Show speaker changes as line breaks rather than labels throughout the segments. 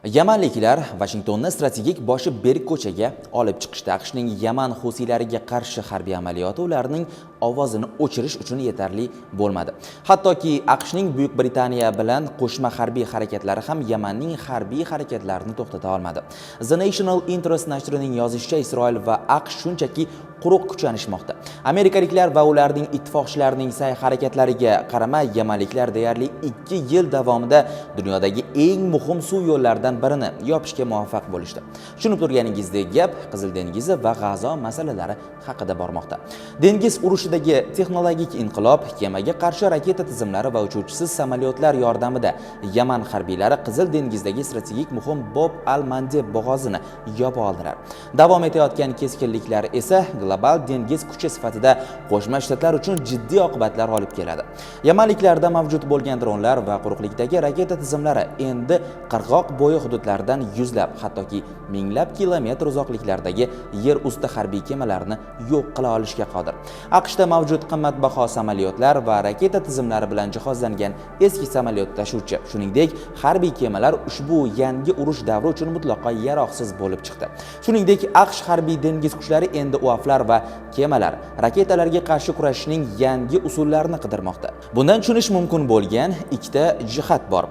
Yamanliklar Vashingtonni strategik boshi berk ko'chaga olib chiqishdi. AQShning Yaman xusiylariga qarshi harbiy amaliyoti ularning ovozini o'chirish uchun yetarli bo'lmadi. Hattoki AQShning Buyuk Britaniya bilan qo'shma harbiy harakatlari ham Yamanning harbiy harakatlarini to'xtata olmadi. The National Interest nashrining yozishicha, Isroil va AQSh shunchaki quruq kuchanishmoqda. Amerikaliklar va ularning ittifoqchilarining sa'y-harakatlariga qaramay, yamanliklar deyarli 2 yil davomida dunyodagi eng muhim suv yo'llaridan birini yopishga muvaffaq bo'lishdi. Tushunib turganingizdek gap Qizil dengizi va G'azo masalalari haqida bormoqda. Dengiz urushidagi texnologik inqilob, kemaga qarshi raketa tizimlari va uchuvchisiz samolyotlar yordamida Yaman harbiylari Qizil dengizdagi strategik muhim Bob al-Mandeb bo'g'ozini yopa oldilar. Davom etayotgan keskinliklar esa global dengiz kuchi sifatida Qo'shma Shtatlar uchun jiddiy oqibatlar olib keladi. Yamanliklarda mavjud bo'lgan dronlar va quruqlikdagi raketa tizimlari endi qirg'oq bo'yi hududlardan yuzlab, hattoki minglab kilometr uzoqliklardagi yer usti harbiy kemalarni yo'q qila olishga qodir. AQShda mavjud qimmatbaho samolyotlar va raketa tizimlari bilan jihozlangan eski samolyot tashuvchi, shuningdek, harbiy kemalar ushbu yangi urush davri uchun mutlaqo yaroqsiz bo'lib chiqdi. Shuningdek, AQSh harbiy dengiz kuchlari endi UAVlar va kemalar, raketalarga qarshi kurashishning yangi usullarini qidirmoqda. Bundan tushunish mumkin bo'lgan ikkita jihat bor.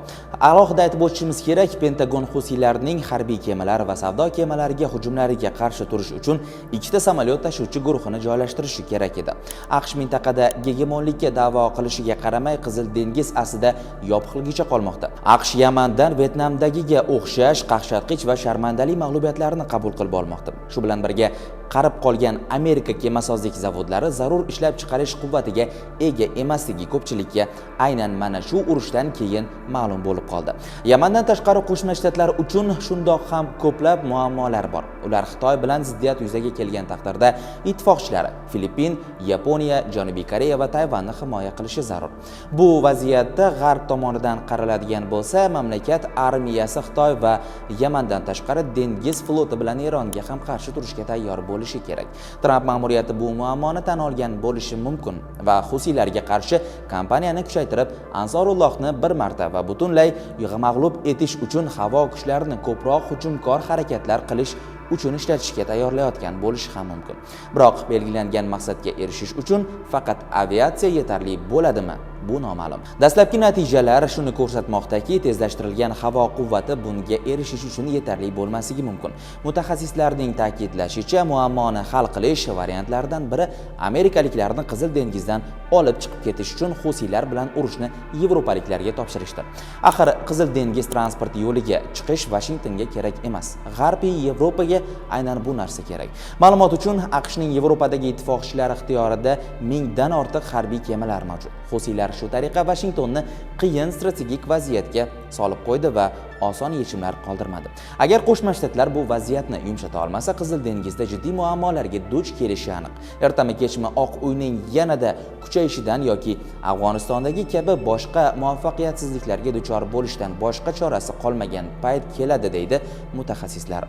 Alohida aytib o'tishimiz kerak, Pentagon xusiylarning harbiy kemalar va savdo kemalariga hujumlariga qarshi turish uchun ikkita samolyot tashuvchi guruhini joylashtirishi kerak edi. AQSh mintaqada gegemonlikka da'vo qilishiga qaramay, Qizil dengiz aslida yopiqligicha qolmoqda. AQSh Yamandan Vyetnamdagiga o'xshash qaqshatqich va sharmandali mag'lubiyatlarni qabul qilib olmoqda. Shu bilan birga qarib qolgan Amerika kemasozlik zavodlari zarur ishlab chiqarish quvvatiga ega emasligi ko'pchilikka aynan mana shu urushdan keyin ma'lum bo'lib qoldi. Yamandan tashqari Qo'shma Shtatlar uchun shundoq ham ko'plab muammolar bor. Ular Xitoy bilan ziddiyat yuzaga kelgan taqdirda ittifoqchilari Filippin, Yaponiya, Janubiy Koreya va Tayvanni himoya qilishi zarur. Bu vaziyatda G'arb tomonidan qaraladigan bo'lsa, mamlakat armiyasi Xitoy va Yamandan tashqari dengiz floti bilan Eronga ham qarshi turishga tayyor bo'lishi kerak. Tramp ma'muriyati bu muammoni tan olgan bo'lishi mumkin va xusiylarga qarshi kampaniyani kuchaytirib, Ansorullohni bir marta va butunlay mag'lub etish uchun havo kuchlarini ko'proq hujumkor harakatlar qilish uchun ishlatishga tayyorlayotgan bo'lishi ham mumkin. Biroq belgilangan maqsadga erishish uchun faqat aviatsiya yetarli bo'ladimi? Bu noma'lum. Dastlabki natijalar shuni ko'rsatmoqdaki, tezlashtirilgan havo quvvati bunga erishish uchun yetarli bo'lmasligi mumkin. Mutaxassislarning ta'kidlashicha, muammoni hal qilish variantlaridan biri amerikaliklarni Qizil dengizdan olib chiqib ketish uchun xusiylar bilan urushni yevropaliklarga topshirishdir. Axir Qizil dengiz transport yo'liga chiqish Vashingtonga kerak emas. G'arbiy Yevropaga aynan bu narsa kerak. Ma'lumot uchun, AQShning Yevropadagi ittifoqchilari ixtiyorida 1000 dan ortiq harbiy kemalar mavjud. Xusiylar shu tariqa Vashingtonni qiyin strategik vaziyatga solib qo'ydi va oson yechimlar qoldirmadi. Agar Qo'shma Shtatlar bu vaziyatni yumshata olmasa, Qizil dengizda jiddiy muammolarga duch kelishi aniq. Ertami-kechmi Oq uyning yanada kuchayishidan yoki Afg'onistondagi kabi boshqa muvaffaqiyatsizliklarga duchor bo'lishdan boshqa chorasi qolmagan payt keladi, deydi mutaxassislar.